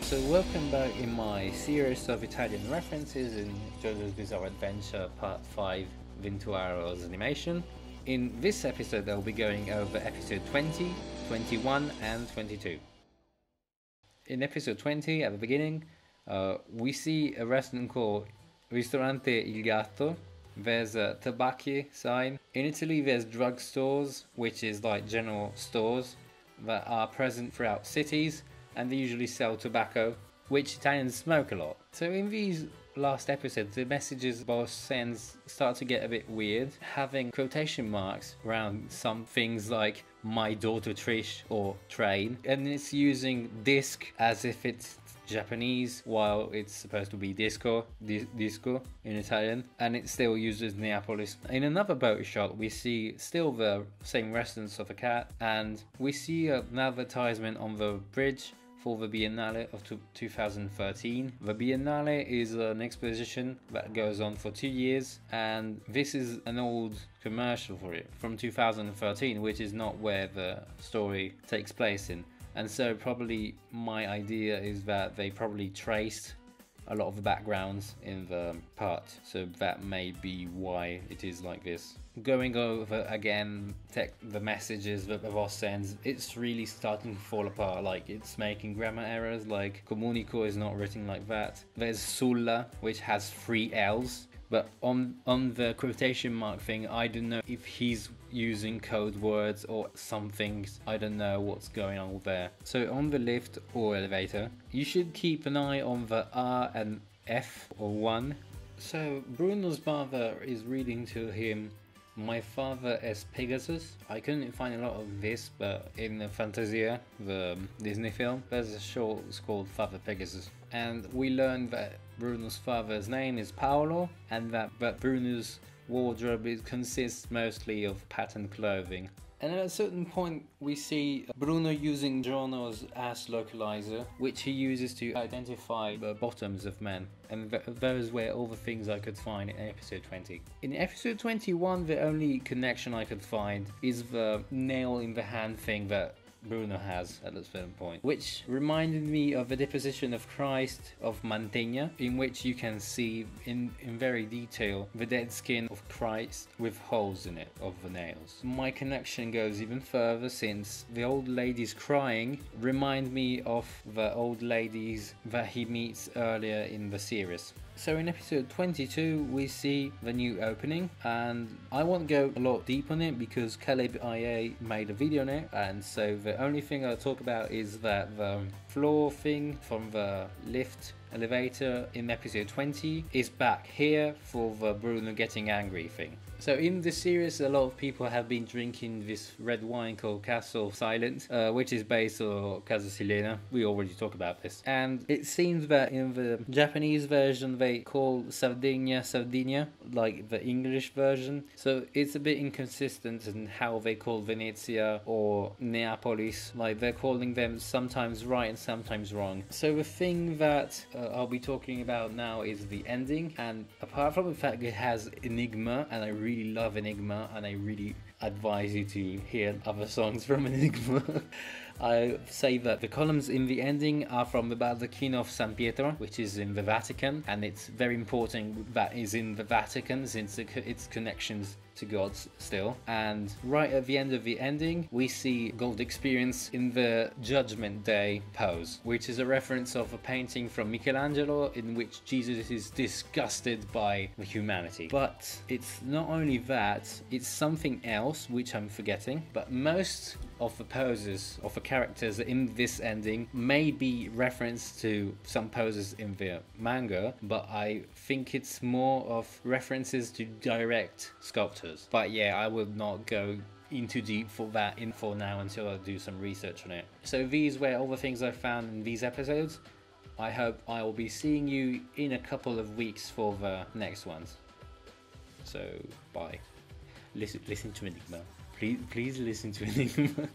So welcome back in my series of Italian references in JoJo's Bizarre Adventure Part 5 Vento Aureo's animation. In this episode I'll be going over episode 20, 21 and 22. In episode 20, at the beginning, we see a restaurant called Ristorante Il Gatto. There's a tabacchi sign. In Italy there's drugstores, which is like general stores that are present throughout cities, and they usually sell tobacco, which Italians smoke a lot. So in these last episodes, the messages both sends start to get a bit weird, having quotation marks around some things like my daughter Trish or train, and it's using disc as if it's Japanese while it's supposed to be disco in Italian, and it still uses Neapolis. In another boat shot we see still the same residence of a cat, and we see an advertisement on the bridge for the Biennale of 2013. The Biennale is an exposition that goes on for 2 years, and this is an old commercial for it from 2013, which is not where the story takes place in. And so probably my idea is that they probably traced a lot of the backgrounds in the part, so that may be why it is like this. Going over again the messages that the boss sends, it's really starting to fall apart. Like, it's making grammar errors, like comunico is not written like that. There's sulla, which has 3 L's, but on the quotation mark thing, I don't know if he's using code words or something. I don't know what's going on there. So on the lift or elevator, you should keep an eye on the R and F or 1. So Bruno's mother is reading to him, "My father is Pegasus." I couldn't find a lot of this, but in the Fantasia, the Disney film, there's a show called Father Pegasus. And we learned that Bruno's father's name is Paolo, and that Bruno's wardrobe consists mostly of patterned clothing. And at a certain point we see Bruno using Giorno's ass localizer, which he uses to identify the bottoms of men. And those were all the things I could find in episode 20. In episode 21, the only connection I could find is the nail in the hand thing that Bruno has at a certain point, which reminded me of the deposition of Christ of Mantegna, in which you can see in very detail the dead skin of Christ with holes in it of the nails. My connection goes even further, since the old ladies crying remind me of the old ladies that he meets earlier in the series. So in episode 22 we see the new opening, and I won't go a lot deep on it because Caleb IA made a video on it, and so the only thing I'll talk about is that the floor thing from the lift elevator in episode 20 is back here for the Bruno getting angry thing. So in this series a lot of people have been drinking this red wine called Castle Silent, which is based on Casa Silena. We already talked about this. And it seems that in the Japanese version they call Sardinia, like the English version. So it's a bit inconsistent in how they call Venezia or Neapolis. Like, they're calling them sometimes right and sometimes wrong. So the thing that I'll be talking about now is the ending, and apart from the fact it has Enigma, and I really love Enigma, and I really advise you to hear other songs from Enigma. I say that the columns in the ending are from the Baldacchino of San Pietro, which is in the Vatican, and it's very important that is in the Vatican since its connections to God still. And right at the end of the ending we see God Experience in the Judgment Day pose, which is a reference of a painting from Michelangelo in which Jesus is disgusted by the humanity. But it's not only that, it's something else which I'm forgetting, but most of the poses of the characters in this ending may be referenced to some poses in the manga, but I think it's more of references to direct sculptors. But yeah, I will not go into deep for that info now until I do some research on it. So these were all the things I found in these episodes. I hope I will be seeing you in a couple of weeks for the next ones. So bye. Listen to Enigma. Please listen to Enigma.